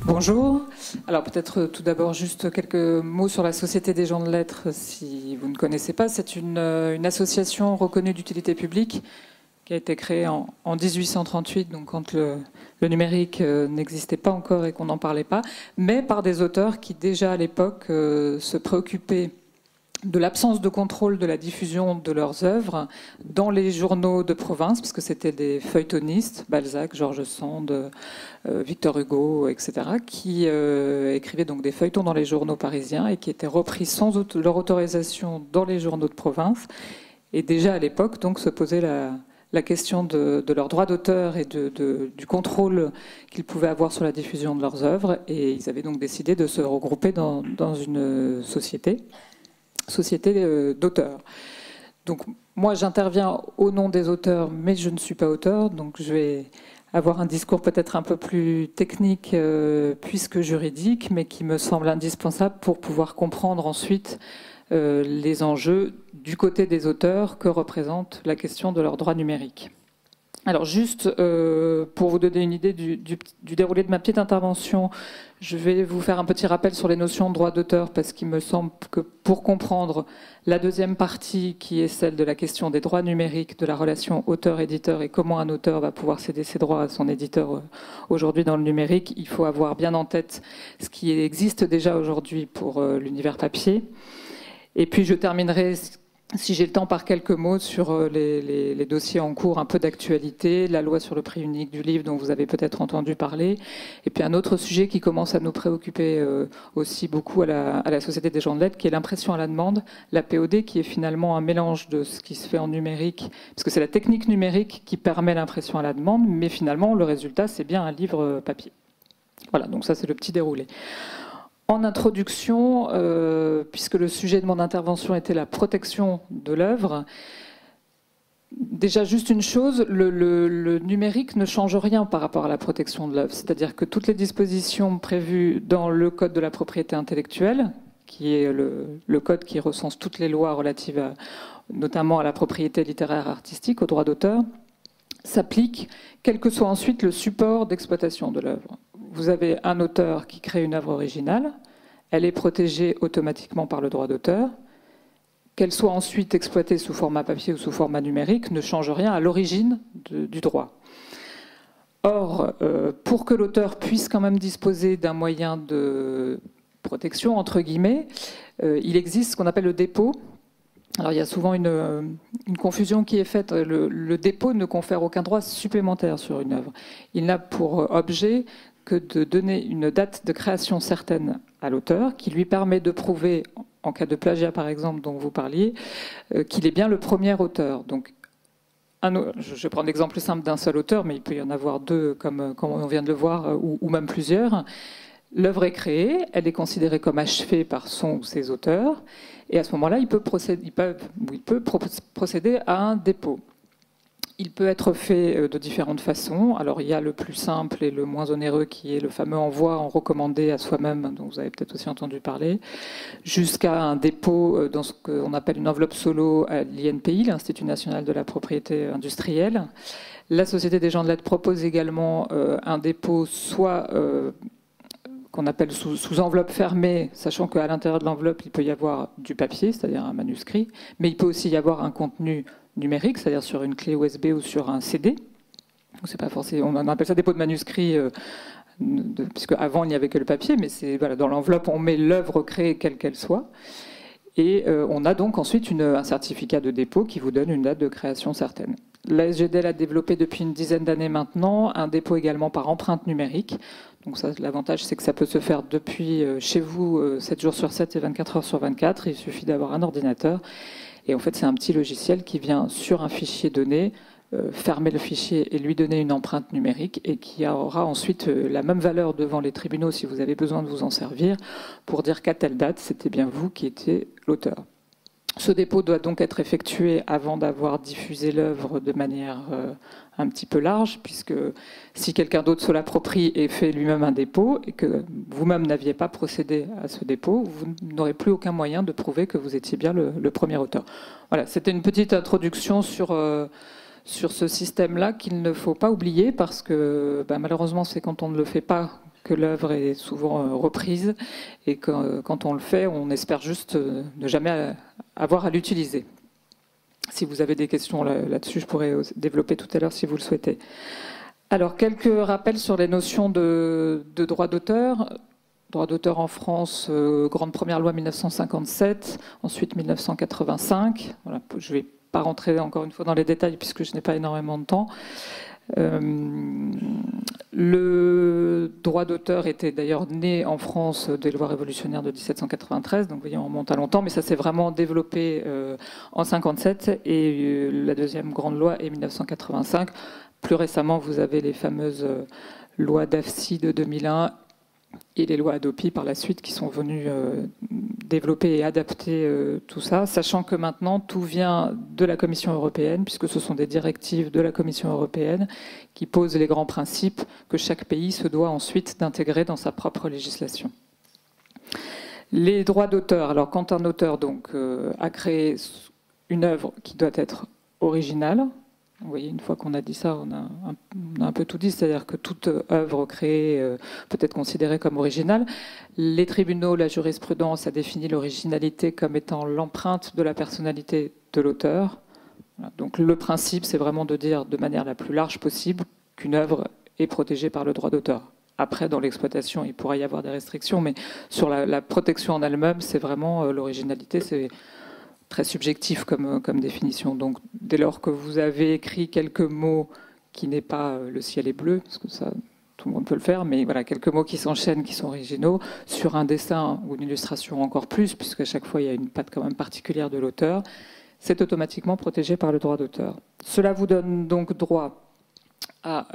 Bonjour. Alors peut-être tout d'abord juste quelques mots sur la Société des gens de lettres, si vous ne connaissez pas. C'est une association reconnue d'utilité publique qui a été créée en 1838, donc quand le numérique n'existait pas encore et qu'on n'en parlait pas, mais par des auteurs qui déjà à l'époque se préoccupaient de l'absence de contrôle de la diffusion de leurs œuvres dans les journaux de province, parce que c'était des feuilletonistes, Balzac, George Sand, Victor Hugo, etc., qui écrivaient donc des feuilletons dans les journaux parisiens et qui étaient repris sans leur autorisation dans les journaux de province. Et déjà à l'époque, donc, se posait la question de leur droit d'auteur et du contrôle qu'ils pouvaient avoir sur la diffusion de leurs œuvres. Et ils avaient donc décidé de se regrouper dans une société d'auteurs. Donc moi j'interviens au nom des auteurs, mais je ne suis pas auteur, donc je vais avoir un discours peut-être un peu plus technique puisque juridique, mais qui me semble indispensable pour pouvoir comprendre ensuite les enjeux du côté des auteurs que représente la question de leurs droits numériques. Alors juste pour vous donner une idée du déroulé de ma petite intervention, je vais vous faire un petit rappel sur les notions de droit d'auteur parce qu'il me semble que pour comprendre la deuxième partie qui est celle de la question des droits numériques, de la relation auteur-éditeur et comment un auteur va pouvoir céder ses droits à son éditeur aujourd'hui dans le numérique, il faut avoir bien en tête ce qui existe déjà aujourd'hui pour l'univers papier. Et puis je terminerai, si j'ai le temps, par quelques mots sur les dossiers en cours, un peu d'actualité, la loi sur le prix unique du livre dont vous avez peut-être entendu parler, et puis un autre sujet qui commence à nous préoccuper aussi beaucoup à la Société des gens de lettres, qui est l'impression à la demande, la POD, qui est finalement un mélange de ce qui se fait en numérique, parce que c'est la technique numérique qui permet l'impression à la demande, mais finalement le résultat c'est bien un livre papier. Voilà, donc ça c'est le petit déroulé. En introduction, puisque le sujet de mon intervention était la protection de l'œuvre, déjà juste une chose, le numérique ne change rien par rapport à la protection de l'œuvre. C'est-à-dire que toutes les dispositions prévues dans le Code de la propriété intellectuelle, qui est le code qui recense toutes les lois relatives notamment à la propriété littéraire artistique, aux droits d'auteur, s'appliquent quel que soit ensuite le support d'exploitation de l'œuvre. Vous avez un auteur qui crée une œuvre originale, elle est protégée automatiquement par le droit d'auteur. Qu'elle soit ensuite exploitée sous format papier ou sous format numérique ne change rien à l'origine du droit. Or, pour que l'auteur puisse quand même disposer d'un moyen de protection, entre guillemets, il existe ce qu'on appelle le dépôt. Alors il y a souvent une confusion qui est faite. Le dépôt ne confère aucun droit supplémentaire sur une œuvre. Il n'a pour objet que de donner une date de création certaine à l'auteur, qui lui permet de prouver, en cas de plagiat par exemple dont vous parliez, qu'il est bien le premier auteur. Donc, je vais prendre l'exemple simple d'un seul auteur, mais il peut y en avoir deux, comme on vient de le voir, ou même plusieurs. L'œuvre est créée, elle est considérée comme achevée par son ou ses auteurs, et à ce moment-là, il peut procéder à un dépôt. Il peut être fait de différentes façons. Alors il y a le plus simple et le moins onéreux qui est le fameux envoi en recommandé à soi-même, dont vous avez peut-être aussi entendu parler, jusqu'à un dépôt dans ce qu'on appelle une enveloppe solo à l'INPI, l'Institut national de la propriété industrielle. La Société des gens de lettres propose également un dépôt soit qu'on appelle sous enveloppe fermée, sachant qu'à l'intérieur de l'enveloppe, il peut y avoir du papier, c'est-à-dire un manuscrit, mais il peut aussi y avoir un contenu numérique, c'est-à-dire sur une clé USB ou sur un CD. C'est pas forcément, on appelle ça dépôt de manuscrit, puisque avant il n'y avait que le papier, mais c'est voilà, dans l'enveloppe on met l'œuvre créée quelle qu'elle soit, et on a donc ensuite un certificat de dépôt qui vous donne une date de création certaine. La SGDL a développé depuis une dizaine d'années maintenant un dépôt également par empreinte numérique. Donc ça, l'avantage, c'est que ça peut se faire depuis chez vous 7 jours sur 7 et 24 heures sur 24. Il suffit d'avoir un ordinateur. Et en fait, c'est un petit logiciel qui vient sur un fichier donné, fermer le fichier et lui donner une empreinte numérique et qui aura ensuite la même valeur devant les tribunaux si vous avez besoin de vous en servir pour dire qu'à telle date, c'était bien vous qui étiez l'auteur. Ce dépôt doit donc être effectué avant d'avoir diffusé l'œuvre de manière un petit peu large, puisque si quelqu'un d'autre se l'approprie et fait lui-même un dépôt, et que vous-même n'aviez pas procédé à ce dépôt, vous n'aurez plus aucun moyen de prouver que vous étiez bien le premier auteur. Voilà, c'était une petite introduction sur ce système-là qu'il ne faut pas oublier, parce que malheureusement, c'est quand on ne le fait pas que l'œuvre est souvent reprise et que quand on le fait, on espère juste ne jamais avoir à l'utiliser. Si vous avez des questions là-dessus, je pourrais développer tout à l'heure si vous le souhaitez. Alors, quelques rappels sur les notions de droit d'auteur. Droit d'auteur en France, grande première loi 1957, ensuite 1985. Voilà, je ne vais pas rentrer encore une fois dans les détails puisque je n'ai pas énormément de temps. Le droit d'auteur était d'ailleurs né en France des lois révolutionnaires de 1793, donc vous voyez, on remonte à longtemps, mais ça s'est vraiment développé en 57 et la deuxième grande loi est 1985. Plus récemment, vous avez les fameuses lois d'AFSI de 2001 et les lois Hadopi par la suite qui sont venues développer et adapter tout ça, sachant que maintenant tout vient de la Commission européenne, puisque ce sont des directives de la Commission européenne qui posent les grands principes que chaque pays se doit ensuite d'intégrer dans sa propre législation. Les droits d'auteur. Alors quand un auteur donc, a créé une œuvre qui doit être originale, vous voyez, une fois qu'on a dit ça, on a un peu tout dit, c'est-à-dire que toute œuvre créée peut être considérée comme originale. Les tribunaux, la jurisprudence a défini l'originalité comme étant l'empreinte de la personnalité de l'auteur. Voilà. Donc le principe, c'est vraiment de dire de manière la plus large possible qu'une œuvre est protégée par le droit d'auteur. Après, dans l'exploitation, il pourrait y avoir des restrictions, mais sur la protection en elle-même, c'est vraiment l'originalité, c'est très subjectif comme définition. Donc, dès lors que vous avez écrit quelques mots qui n'est pas le ciel est bleu, parce que ça, tout le monde peut le faire, mais voilà, quelques mots qui s'enchaînent, qui sont originaux, sur un dessin ou une illustration encore plus, puisque à chaque fois, il y a une patte quand même particulière de l'auteur, c'est automatiquement protégé par le droit d'auteur. Cela vous donne donc droit à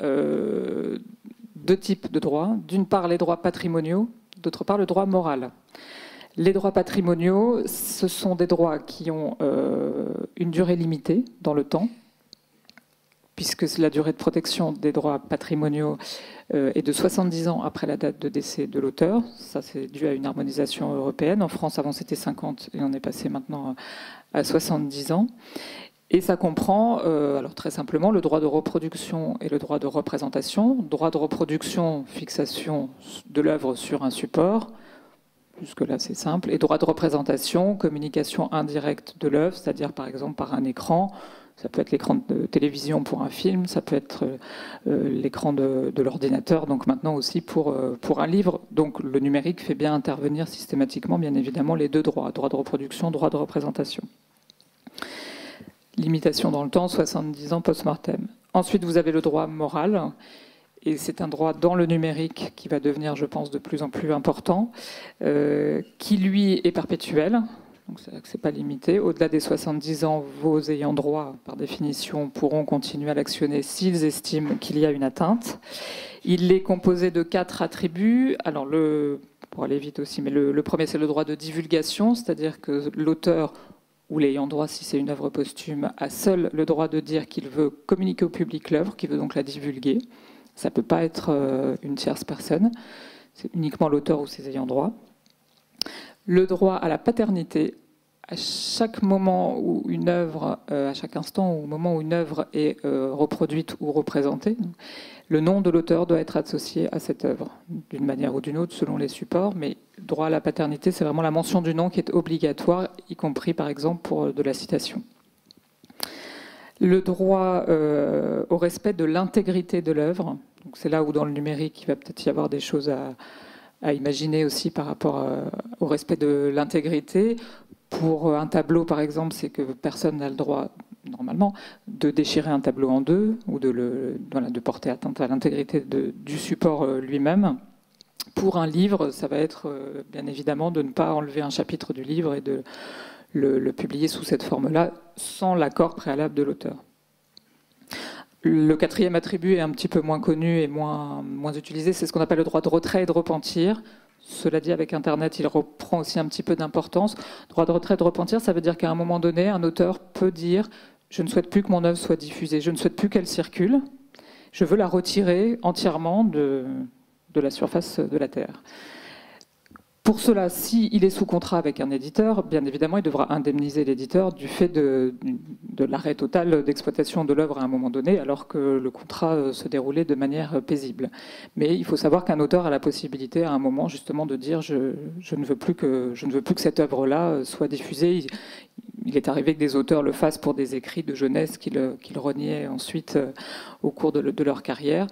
deux types de droits. D'une part, les droits patrimoniaux, d'autre part, le droit moral. Les droits patrimoniaux, ce sont des droits qui ont une durée limitée dans le temps, puisque la durée de protection des droits patrimoniaux est de 70 ans après la date de décès de l'auteur. Ça, c'est dû à une harmonisation européenne. En France, avant, c'était 50 et on est passé maintenant à 70 ans. Et ça comprend, alors très simplement, le droit de reproduction et le droit de représentation. Droit de reproduction, fixation de l'œuvre sur un support. Jusque-là, c'est simple. Et droit de représentation, communication indirecte de l'œuvre, c'est-à-dire par exemple par un écran. Ça peut être l'écran de télévision pour un film, ça peut être l'écran de l'ordinateur, donc maintenant aussi pour un livre. Donc le numérique fait bien intervenir systématiquement, bien évidemment, les deux droits, droit de reproduction, droit de représentation. Limitation dans le temps, 70 ans post-mortem. Ensuite, vous avez le droit moral. Et c'est un droit dans le numérique qui va devenir, je pense, de plus en plus important, qui, lui, est perpétuel. Donc, c'est-à-dire que ce n'est pas limité. Au-delà des 70 ans, vos ayants droit, par définition, pourront continuer à l'actionner s'ils estiment qu'il y a une atteinte. Il est composé de 4 attributs. Alors, pour aller vite aussi, mais le premier, c'est le droit de divulgation, c'est-à-dire que l'auteur ou l'ayant droit, si c'est une œuvre posthume, a seul le droit de dire qu'il veut communiquer au public l'œuvre, qu'il veut donc la divulguer. Ça ne peut pas être une tierce personne, c'est uniquement l'auteur ou ses ayants droit. Le droit à la paternité, à chaque moment où une œuvre, à chaque instant ou au moment où une œuvre est reproduite ou représentée, le nom de l'auteur doit être associé à cette œuvre, d'une manière ou d'une autre, selon les supports. Mais droit à la paternité, c'est vraiment la mention du nom qui est obligatoire, y compris par exemple pour de la citation. Le droit au respect de l'intégrité de l'œuvre. C'est là où dans le numérique, il va peut-être y avoir des choses à imaginer aussi par rapport au respect de l'intégrité. Pour un tableau, par exemple, c'est que personne n'a le droit, normalement, de déchirer un tableau en deux ou de porter atteinte à l'intégrité du support lui-même. Pour un livre, ça va être bien évidemment de ne pas enlever un chapitre du livre et de le publier sous cette forme-là, sans l'accord préalable de l'auteur. Le quatrième attribut est un petit peu moins connu et moins utilisé, c'est ce qu'on appelle le droit de retrait et de repentir. Cela dit, avec Internet, il reprend aussi un petit peu d'importance. Droit de retrait et de repentir, ça veut dire qu'à un moment donné, un auteur peut dire « je ne souhaite plus que mon œuvre soit diffusée, je ne souhaite plus qu'elle circule, je veux la retirer entièrement de la surface de la Terre ». Pour cela, s'il est sous contrat avec un éditeur, bien évidemment, il devra indemniser l'éditeur du fait de l'arrêt total d'exploitation de l'œuvre à un moment donné, alors que le contrat se déroulait de manière paisible. Mais il faut savoir qu'un auteur a la possibilité à un moment justement de dire je ne veux plus que cette œuvre-là soit diffusée. Il est arrivé que des auteurs le fassent pour des écrits de jeunesse qu'ils reniaient ensuite au cours de leur carrière.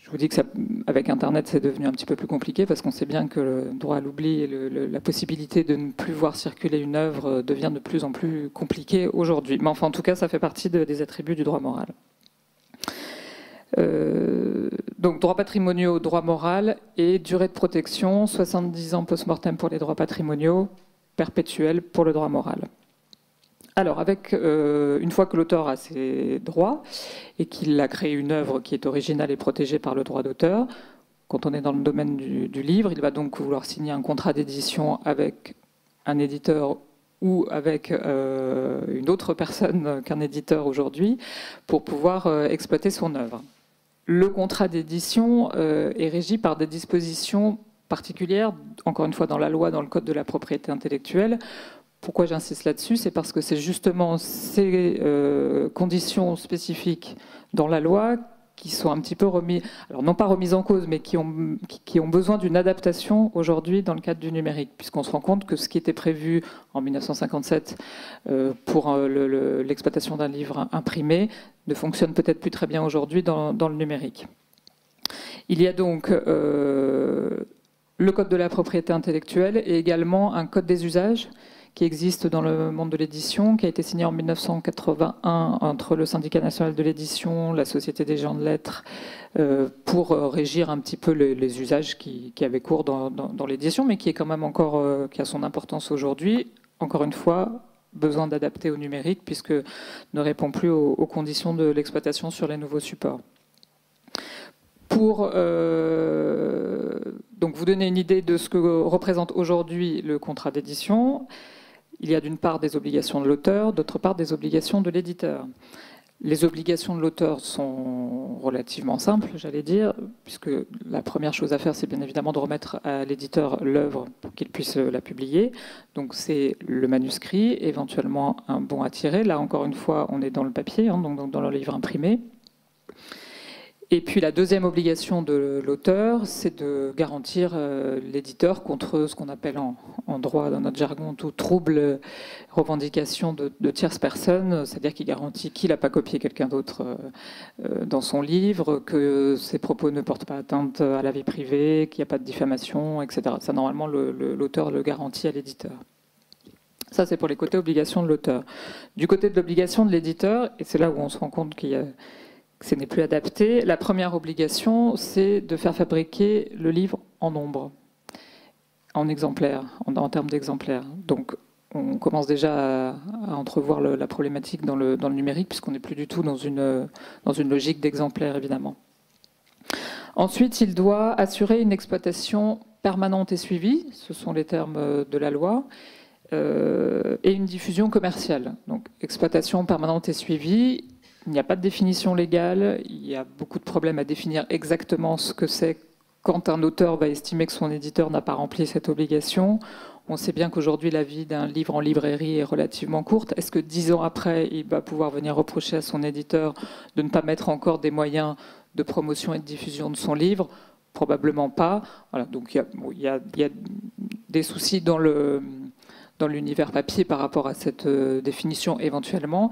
Je vous dis que ça, avec Internet, c'est devenu un petit peu plus compliqué parce qu'on sait bien que le droit à l'oubli et la possibilité de ne plus voir circuler une œuvre devient de plus en plus compliquée aujourd'hui. Mais enfin, en tout cas, ça fait partie des attributs du droit moral. Donc, droits patrimoniaux, droit moral et durée de protection, 70 ans post-mortem pour les droits patrimoniaux, perpétuel pour le droit moral. Alors, une fois que l'auteur a ses droits et qu'il a créé une œuvre qui est originale et protégée par le droit d'auteur, quand on est dans le domaine du livre, il va donc vouloir signer un contrat d'édition avec un éditeur ou avec une autre personne qu'un éditeur aujourd'hui pour pouvoir exploiter son œuvre. Le contrat d'édition est régi par des dispositions particulières, encore une fois dans la loi, dans le Code de la propriété intellectuelle. Pourquoi j'insiste là-dessus? C'est parce que c'est justement ces conditions spécifiques dans la loi qui sont un petit peu remises, alors non pas remises en cause, mais qui ont besoin d'une adaptation aujourd'hui dans le cadre du numérique, puisqu'on se rend compte que ce qui était prévu en 1957 pour l'exploitation d'un livre imprimé ne fonctionne peut-être plus très bien aujourd'hui dans le numérique. Il y a donc le Code de la propriété intellectuelle et également un Code des usages qui existe dans le monde de l'édition, qui a été signé en 1981 entre le Syndicat national de l'édition, la Société des gens de lettres, pour régir un petit peu les usages qui avaient cours dans l'édition, mais qui est quand même encore, qui a son importance aujourd'hui. Encore une fois, besoin d'adapter au numérique, puisque ne répond plus aux conditions de l'exploitation sur les nouveaux supports. Pour donc vous donner une idée de ce que représente aujourd'hui le contrat d'édition, il y a d'une part des obligations de l'auteur, d'autre part des obligations de l'éditeur. Les obligations de l'auteur sont relativement simples, j'allais dire, puisque la première chose à faire, c'est bien évidemment de remettre à l'éditeur l'œuvre pour qu'il puisse la publier. Donc c'est le manuscrit, éventuellement un bon à tirer. Là, encore une fois, on est dans le papier, hein, donc dans le livre imprimé. Et puis la deuxième obligation de l'auteur, c'est de garantir l'éditeur contre ce qu'on appelle en droit, dans notre jargon, tout trouble, revendication de tierces personnes, c'est-à-dire qu'il garantit qu'il n'a pas copié quelqu'un d'autre dans son livre, que ses propos ne portent pas atteinte à la vie privée, qu'il n'y a pas de diffamation, etc. Ça, normalement, l'auteur le garantit à l'éditeur. Ça, c'est pour les côtés obligations de l'auteur. Du côté de l'obligation de l'éditeur, et c'est là où on se rend compte qu'il y a ce n'est plus adapté. La première obligation, c'est de faire fabriquer le livre en nombre, en exemplaires, en termes d'exemplaires. Donc, on commence déjà à entrevoir la problématique dans le numérique, puisqu'on n'est plus du tout dans une logique d'exemplaires, évidemment. Ensuite, il doit assurer une exploitation permanente et suivie, ce sont les termes de la loi, et une diffusion commerciale. Donc, exploitation permanente et suivie. Il n'y a pas de définition légale, il y a beaucoup de problèmes à définir exactement ce que c'est quand un auteur va estimer que son éditeur n'a pas rempli cette obligation. On sait bien qu'aujourd'hui, la vie d'un livre en librairie est relativement courte. Est-ce que 10 ans après, il va pouvoir venir reprocher à son éditeur de ne pas mettre encore des moyens de promotion et de diffusion de son livre? Probablement pas. Voilà, donc il y a des soucis dans l'univers papier par rapport à cette définition éventuellement.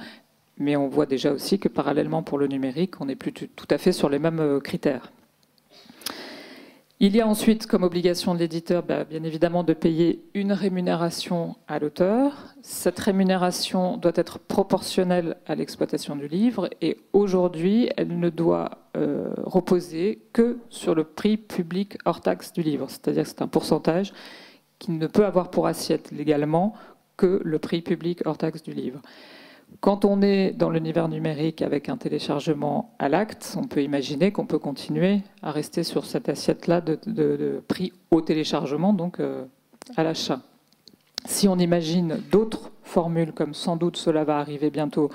Mais on voit déjà aussi que parallèlement pour le numérique, on n'est plus tout à fait sur les mêmes critères. Il y a ensuite comme obligation de l'éditeur, bien évidemment, de payer une rémunération à l'auteur. Cette rémunération doit être proportionnelle à l'exploitation du livre et aujourd'hui, elle ne doit reposer que sur le prix public hors taxe du livre. C'est-à-dire que c'est un pourcentage qui ne peut avoir pour assiette légalement que le prix public hors taxe du livre. Quand on est dans l'univers numérique avec un téléchargement à l'acte, on peut imaginer qu'on peut continuer à rester sur cette assiette-là de prix au téléchargement, donc à l'achat. Si on imagine d'autres formules, comme sans doute cela va arriver bientôt,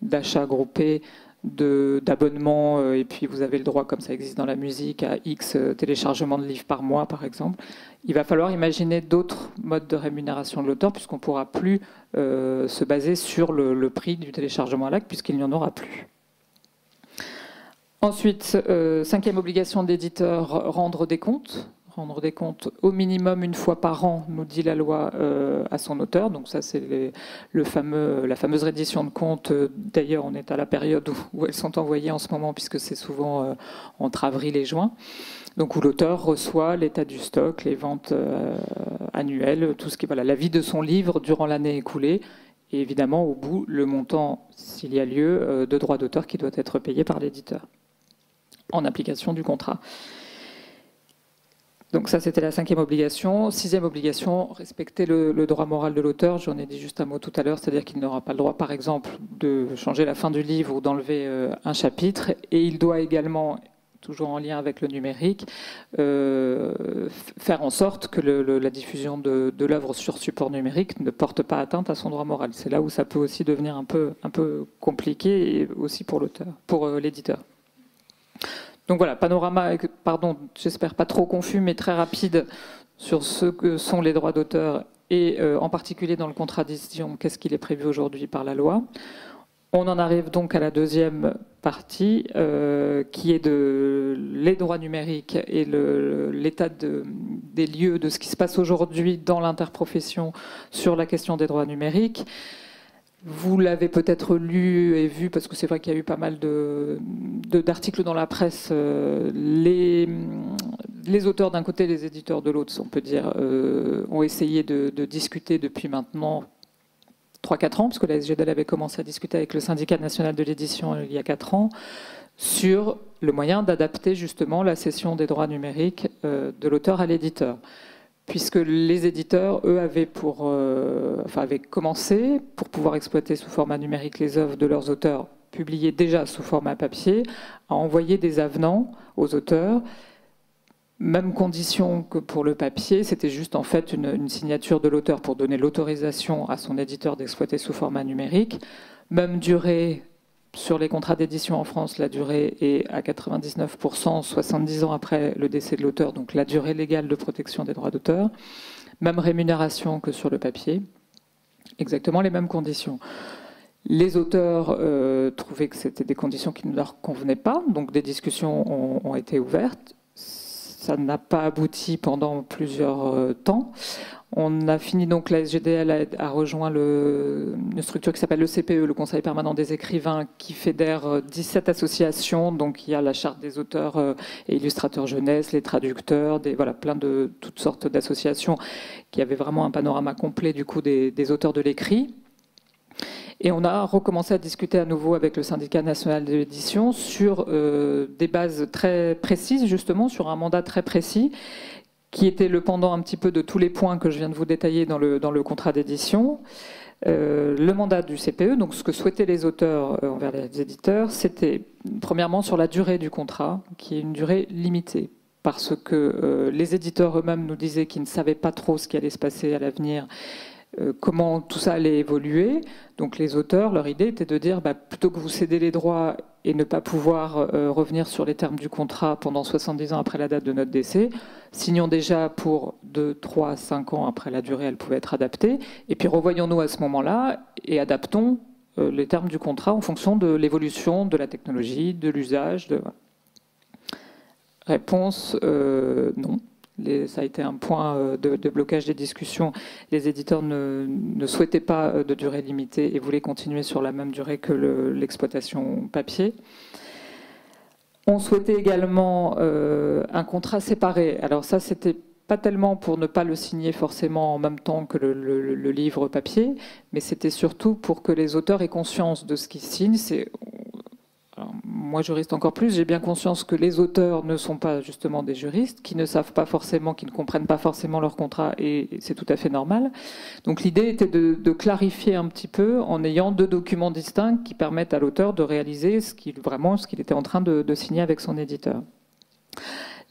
d'achat groupé, d'abonnement, et puis vous avez le droit, comme ça existe dans la musique, à X téléchargements de livres par mois, par exemple. Il va falloir imaginer d'autres modes de rémunération de l'auteur, puisqu'on ne pourra plus se baser sur le prix du téléchargement à l'acte, puisqu'il n'y en aura plus. Ensuite, cinquième obligation de l'éditeur, rendre des comptes. Rendre des comptes au minimum une fois par an, nous dit la loi, à son auteur. Donc ça, c'est la fameuse reddition de comptes. D'ailleurs, on est à la période où elles sont envoyées en ce moment, puisque c'est souvent entre avril et juin. Donc où l'auteur reçoit l'état du stock, les ventes annuelles, tout ce qui, voilà, la vie de son livre durant l'année écoulée. Et évidemment, au bout, le montant, s'il y a lieu, de droit d'auteur qui doit être payé par l'éditeur, en application du contrat. Donc ça, c'était la cinquième obligation. Sixième obligation, respecter le droit moral de l'auteur. J'en ai dit juste un mot tout à l'heure, c'est-à-dire qu'il n'aura pas le droit, par exemple, de changer la fin du livre ou d'enlever un chapitre. Et il doit également, toujours en lien avec le numérique, faire en sorte que la diffusion de l'œuvre sur support numérique ne porte pas atteinte à son droit moral. C'est là où ça peut aussi devenir un peu compliqué, et aussi pour l'auteur, pour l'éditeur. Donc voilà, panorama, pardon, j'espère pas trop confus, mais très rapide sur ce que sont les droits d'auteur et en particulier dans le contrat d'édition, qu'est-ce qu'il est prévu aujourd'hui par la loi. On en arrive donc à la deuxième partie qui est les droits numériques et l'état des lieux de ce qui se passe aujourd'hui dans l'interprofession sur la question des droits numériques. Vous l'avez peut-être lu et vu, parce que c'est vrai qu'il y a eu pas mal d'articles dans la presse. Les auteurs d'un côté, les éditeurs de l'autre, on peut dire, ont essayé de discuter depuis maintenant 3-4 ans, parce que la SGDL avait commencé à discuter avec le syndicat national de l'édition il y a 4 ans, sur le moyen d'adapter justement la cession des droits numériques de l'auteur à l'éditeur. Puisque les éditeurs, eux, avaient commencé, pour pouvoir exploiter sous format numérique les œuvres de leurs auteurs publiées déjà sous format papier, à envoyer des avenants aux auteurs. Même condition que pour le papier, c'était juste en fait une signature de l'auteur pour donner l'autorisation à son éditeur d'exploiter sous format numérique. Même durée. Sur les contrats d'édition en France, la durée est à 99%, 70 ans après le décès de l'auteur, donc la durée légale de protection des droits d'auteur. Même rémunération que sur le papier, exactement les mêmes conditions. Les auteurs trouvaient que c'était des conditions qui ne leur convenaient pas, donc des discussions ont été ouvertes. Ça n'a pas abouti pendant plusieurs temps. On a fini donc, la SGDL a rejoint une structure qui s'appelle le CPE, le Conseil permanent des écrivains, qui fédère 17 associations. Donc il y a la charte des auteurs et illustrateurs jeunesse, les traducteurs, voilà, plein de toutes sortes d'associations qui avaient vraiment un panorama complet du coup des auteurs de l'écrit. Et on a recommencé à discuter à nouveau avec le syndicat national de l'édition sur des bases très précises, justement, sur un mandat très précis, qui était le pendant un petit peu de tous les points que je viens de vous détailler dans le contrat d'édition. Le mandat du CPE, donc ce que souhaitaient les auteurs envers les éditeurs, c'était premièrement sur la durée du contrat, qui est une durée limitée, parce que les éditeurs eux-mêmes nous disaient qu'ils ne savaient pas trop ce qui allait se passer à l'avenir, comment tout ça allait évoluer. Donc les auteurs, leur idée était de dire, plutôt que vous cédez les droits et ne pas pouvoir revenir sur les termes du contrat pendant 70 ans après la date de notre décès, signons déjà pour 2, 3, 5 ans après la durée, elle pouvait être adaptée, et puis revoyons-nous à ce moment-là et adaptons les termes du contrat en fonction de l'évolution de la technologie, de l'usage. Réponse, non. Ça a été un point de blocage des discussions. Les éditeurs ne souhaitaient pas de durée limitée et voulaient continuer sur la même durée que l'exploitation papier. On souhaitait également un contrat séparé. Alors ça, c'était pas tellement pour ne pas le signer forcément en même temps que le livre papier, mais c'était surtout pour que les auteurs aient conscience de ce qu'ils signent. Alors, moi, juriste encore plus, j'ai bien conscience que les auteurs ne sont pas justement des juristes, qui ne savent pas forcément, qui ne comprennent pas forcément leur contrat, et c'est tout à fait normal. Donc l'idée était de clarifier un petit peu en ayant 2 documents distincts qui permettent à l'auteur de réaliser ce qu'il était en train de signer avec son éditeur.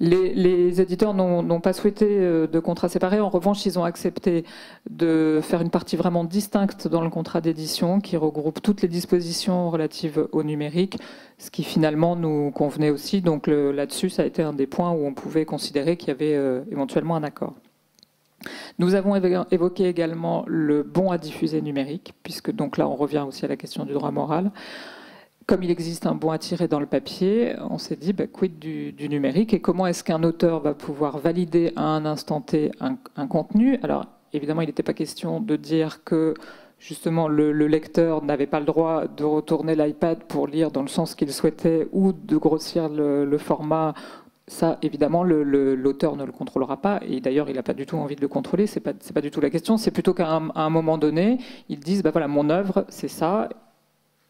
Les éditeurs n'ont pas souhaité de contrat séparé. En revanche, ils ont accepté de faire une partie vraiment distincte dans le contrat d'édition qui regroupe toutes les dispositions relatives au numérique, ce qui finalement nous convenait aussi. Donc là-dessus, ça a été un des points où on pouvait considérer qu'il y avait éventuellement un accord. Nous avons évoqué également le bon à diffuser numérique, puisque donc là on revient aussi à la question du droit moral. Comme il existe un bon à tirer dans le papier, on s'est dit, quid du numérique et comment est-ce qu'un auteur va pouvoir valider à un instant T un contenu. Alors évidemment, il n'était pas question de dire que justement le lecteur n'avait pas le droit de retourner l'iPad pour lire dans le sens qu'il souhaitait ou de grossir le format. Ça, évidemment, l'auteur ne le contrôlera pas, et d'ailleurs, il n'a pas du tout envie de le contrôler, c'est pas du tout la question, c'est plutôt qu'à un moment donné, ils disent, voilà, mon œuvre, c'est ça,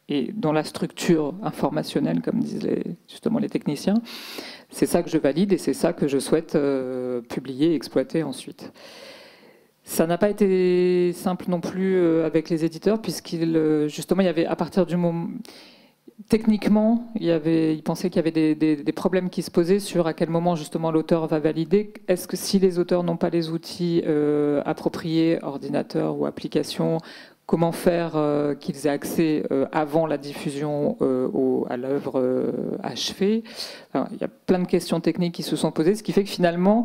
et dans la structure informationnelle, comme disent justement les techniciens, c'est ça que je valide, et c'est ça que je souhaite publier et exploiter ensuite. Ça n'a pas été simple non plus avec les éditeurs, justement, il y avait, à partir du moment... Techniquement, il pensait qu'il y avait des problèmes qui se posaient sur à quel moment justement l'auteur va valider. Est-ce que si les auteurs n'ont pas les outils appropriés, ordinateur ou application, comment faire qu'ils aient accès avant la diffusion à l'œuvre achevée? Alors, il y a plein de questions techniques qui se sont posées, ce qui fait que finalement,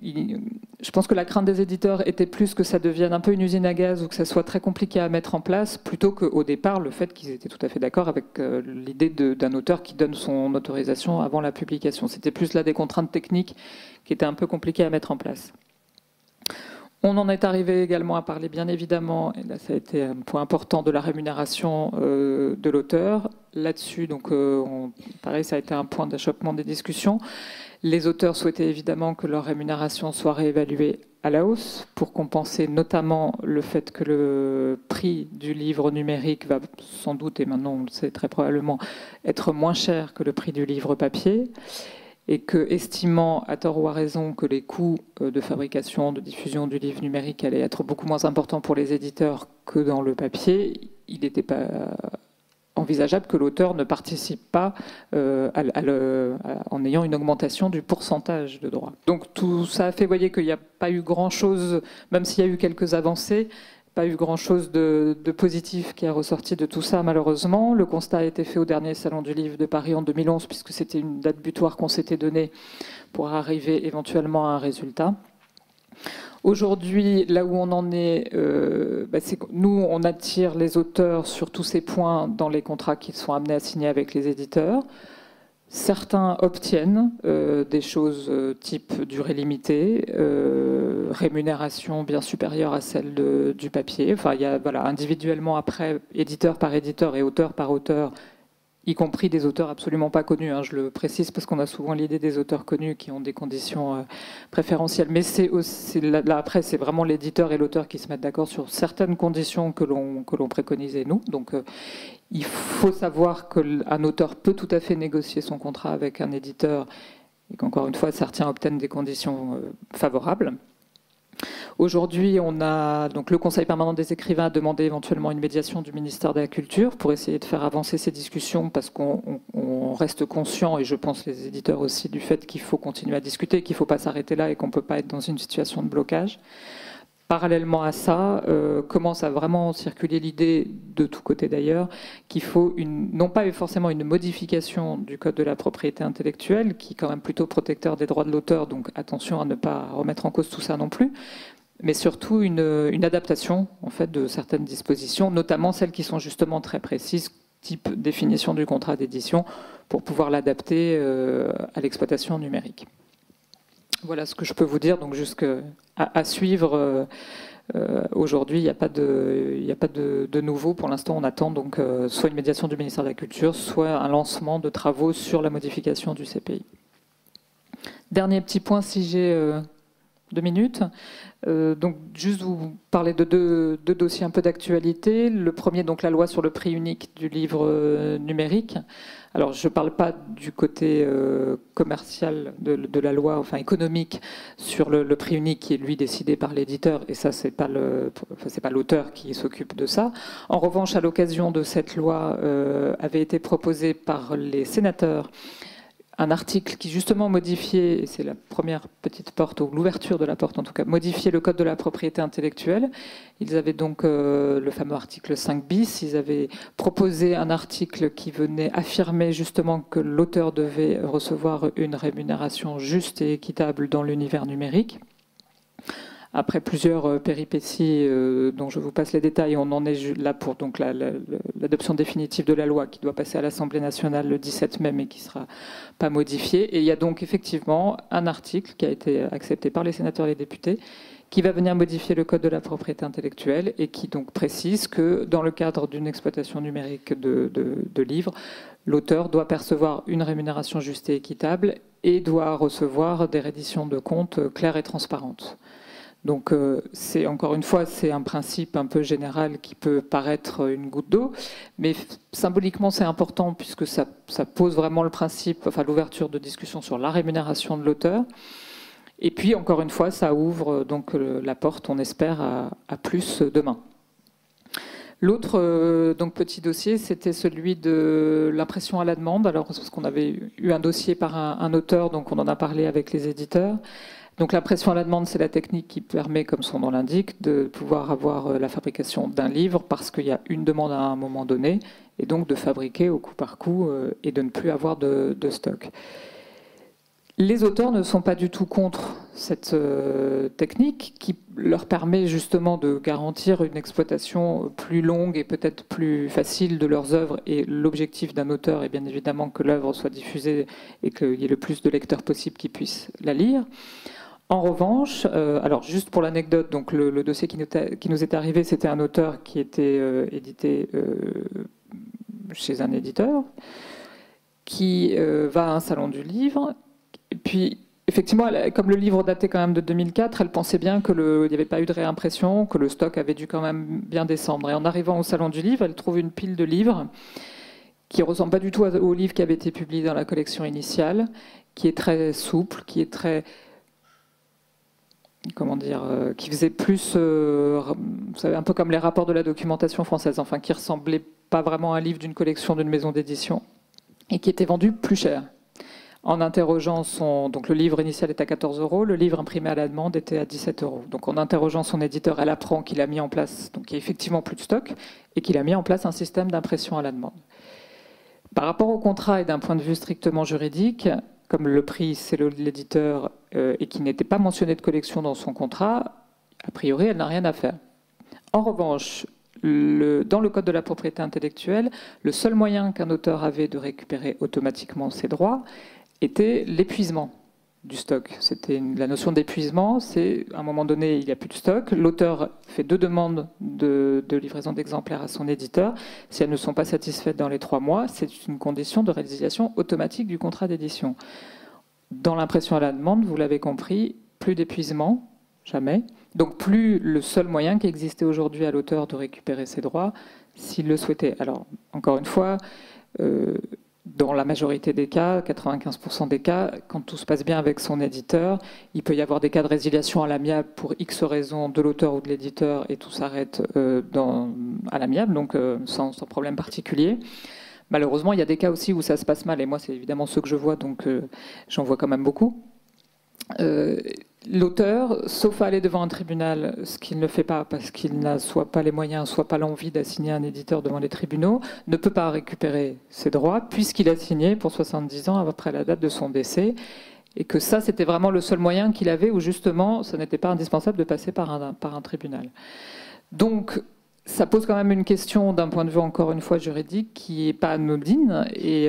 je pense que la crainte des éditeurs était plus que ça devienne un peu une usine à gaz ou que ça soit très compliqué à mettre en place, plutôt qu'au départ, le fait qu'ils étaient tout à fait d'accord avec l'idée d'un auteur qui donne son autorisation avant la publication. C'était plus là des contraintes techniques qui étaient un peu compliquées à mettre en place. On en est arrivé également à parler, bien évidemment, et là ça a été un point important, de la rémunération de l'auteur. Là-dessus, donc, pareil, ça a été un point d'achoppement des discussions. Les auteurs souhaitaient évidemment que leur rémunération soit réévaluée à la hausse pour compenser notamment le fait que le prix du livre numérique va sans doute, et maintenant on le sait très probablement, être moins cher que le prix du livre papier. Et que, estimant à tort ou à raison que les coûts de fabrication, de diffusion du livre numérique allaient être beaucoup moins importants pour les éditeurs que dans le papier, il n'était pas envisageable que l'auteur ne participe pas en ayant une augmentation du pourcentage de droits. Donc tout ça a fait, voyez, qu'il n'y a pas eu grand-chose, même s'il y a eu quelques avancées, pas eu grand-chose de positif qui est ressorti de tout ça, malheureusement. Le constat a été fait au dernier Salon du Livre de Paris en 2011, puisque c'était une date butoir qu'on s'était donnée pour arriver éventuellement à un résultat. Aujourd'hui, là où on en est, c'est que nous, on attire les auteurs sur tous ces points dans les contrats qu'ils sont amenés à signer avec les éditeurs. Certains obtiennent des choses type durée limitée, rémunération bien supérieure à celle du papier. Enfin, il y a, voilà, individuellement après, éditeur par éditeur et auteur par auteur, y compris des auteurs absolument pas connus. Hein, je le précise parce qu'on a souvent l'idée des auteurs connus qui ont des conditions préférentielles. Mais c'est aussi, là après, c'est vraiment l'éditeur et l'auteur qui se mettent d'accord sur certaines conditions que l'on préconisait nous. Donc, il faut savoir qu'un auteur peut tout à fait négocier son contrat avec un éditeur et qu'encore une fois, certains obtiennent des conditions favorables. Aujourd'hui, donc le Conseil permanent des écrivains a demandé éventuellement une médiation du ministère de la Culture pour essayer de faire avancer ces discussions, parce qu'on reste conscient, et je pense les éditeurs aussi, du fait qu'il faut continuer à discuter, qu'il ne faut pas s'arrêter là et qu'on ne peut pas être dans une situation de blocage. Parallèlement à ça, commence à vraiment circuler l'idée, de tous côtés d'ailleurs, qu'il faut non pas forcément une modification du Code de la propriété intellectuelle, qui est quand même plutôt protecteur des droits de l'auteur, donc attention à ne pas remettre en cause tout ça non plus, mais surtout une adaptation en fait, de certaines dispositions, notamment celles qui sont justement très précises, type définition du contrat d'édition, pour pouvoir l'adapter à l'exploitation numérique. Voilà ce que je peux vous dire, donc jusqu'à suivre. Aujourd'hui, il n'y a pas de nouveau. Pour l'instant, on attend donc soit une médiation du ministère de la Culture, soit un lancement de travaux sur la modification du CPI. Dernier petit point, si j'ai 2 minutes. Donc, juste vous parler de deux dossiers un peu d'actualité. Le premier, donc la loi sur le prix unique du livre numérique. Alors, je ne parle pas du côté commercial de la loi, enfin économique, sur le prix unique qui est lui décidé par l'éditeur, et ça, c'est pas l'auteur qui s'occupe de ça. En revanche, à l'occasion de cette loi, avait été proposé par les sénateurs un article qui justement modifiait, et c'est la première petite porte, ou l'ouverture de la porte en tout cas, modifiait le code de la propriété intellectuelle. Ils avaient donc le fameux article 5 bis, ils avaient proposé un article qui venait affirmer justement que l'auteur devait recevoir une rémunération juste et équitable dans l'univers numérique. Après plusieurs péripéties dont je vous passe les détails, on en est là pour donc l'adoption définitive de la loi qui doit passer à l'Assemblée nationale le 17 mai mais qui ne sera pas modifiée. Et il y a donc effectivement un article qui a été accepté par les sénateurs et les députés qui va venir modifier le code de la propriété intellectuelle et qui donc précise que dans le cadre d'une exploitation numérique de livres, l'auteur doit percevoir une rémunération juste et équitable et doit recevoir des redditions de comptes claires et transparentes. Donc, encore une fois, c'est un principe un peu général qui peut paraître une goutte d'eau, mais symboliquement, c'est important puisque ça pose vraiment le principe, enfin l'ouverture de discussion sur la rémunération de l'auteur. Et puis, encore une fois, ça ouvre donc la porte, on espère, à plus demain. L'autre donc petit dossier, c'était celui de l'impression à la demande. Alors, parce qu'on avait eu un dossier par un auteur, donc on en a parlé avec les éditeurs. Donc l'impression à la demande, c'est la technique qui permet, comme son nom l'indique, de pouvoir avoir la fabrication d'un livre parce qu'il y a une demande à un moment donné, et donc de fabriquer au coup par coup et de ne plus avoir de stock. Les auteurs ne sont pas du tout contre cette technique qui leur permet justement de garantir une exploitation plus longue et peut-être plus facile de leurs œuvres. Et l'objectif d'un auteur est bien évidemment que l'œuvre soit diffusée et qu'il y ait le plus de lecteurs possible qui puissent la lire. En revanche, alors juste pour l'anecdote, donc le dossier qui nous est arrivé, c'était un auteur qui était édité chez un éditeur, qui va à un salon du livre, et puis effectivement, comme le livre datait quand même de 2004, elle pensait bien qu'il n'y avait pas eu de réimpression, que le stock avait dû quand même bien descendre. Et en arrivant au salon du livre, elle trouve une pile de livres qui ne ressemble pas du tout au livre qui avait été publié dans la collection initiale, qui est très souple, qui est très... comment dire, qui faisait plus, vous savez, un peu comme les rapports de la documentation française, enfin qui ressemblait pas vraiment à un livre d'une collection d'une maison d'édition, et qui était vendu plus cher. En interrogeant donc le livre initial est à 14 €, le livre imprimé à la demande était à 17 €. Donc en interrogeant son éditeur, elle apprend qu'il a mis en place, donc il y a effectivement plus de stock, et qu'il a mis en place un système d'impression à la demande. Par rapport au contrat et d'un point de vue strictement juridique, comme le prix, c'est l'éditeur et qui n'était pas mentionné de collection dans son contrat, a priori, elle n'a rien à faire. En revanche, dans le Code de la propriété intellectuelle, le seul moyen qu'un auteur avait de récupérer automatiquement ses droits était l'épuisement du stock. C'était la notion d'épuisement, c'est à un moment donné, il n'y a plus de stock, l'auteur fait 2 demandes de livraison d'exemplaires à son éditeur. Si elles ne sont pas satisfaites dans les 3 mois, c'est une condition de résiliation automatique du contrat d'édition. Dans l'impression à la demande, vous l'avez compris, plus d'épuisement, jamais. Donc plus le seul moyen qui existait aujourd'hui à l'auteur de récupérer ses droits, s'il le souhaitait. Alors, encore une fois, dans la majorité des cas, 95% des cas, quand tout se passe bien avec son éditeur, il peut y avoir des cas de résiliation à l'amiable pour X raisons de l'auteur ou de l'éditeur et tout s'arrête à l'amiable, donc sans problème particulier. Malheureusement, il y a des cas aussi où ça se passe mal, et moi, c'est évidemment ceux que je vois, donc j'en vois quand même beaucoup. L'auteur, sauf à aller devant un tribunal, ce qu'il ne fait pas parce qu'il n'a soit pas les moyens, soit pas l'envie d'assigner un éditeur devant les tribunaux, ne peut pas récupérer ses droits puisqu'il a signé pour 70 ans après la date de son décès. Et que ça, c'était vraiment le seul moyen qu'il avait où justement, ça n'était pas indispensable de passer par un tribunal. Donc, ça pose quand même une question d'un point de vue encore une fois juridique qui n'est pas anodine. Et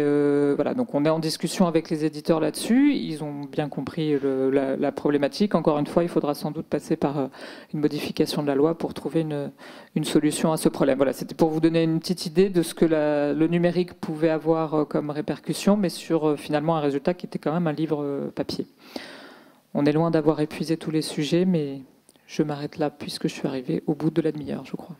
voilà, donc on est en discussion avec les éditeurs là-dessus. Ils ont bien compris la problématique. Encore une fois, il faudra sans doute passer par une modification de la loi pour trouver une solution à ce problème. Voilà, c'était pour vous donner une petite idée de ce que le numérique pouvait avoir comme répercussion, mais sur finalement un résultat qui était quand même un livre papier. On est loin d'avoir épuisé tous les sujets, mais je m'arrête là puisque je suis arrivée au bout de la demi-heure, je crois.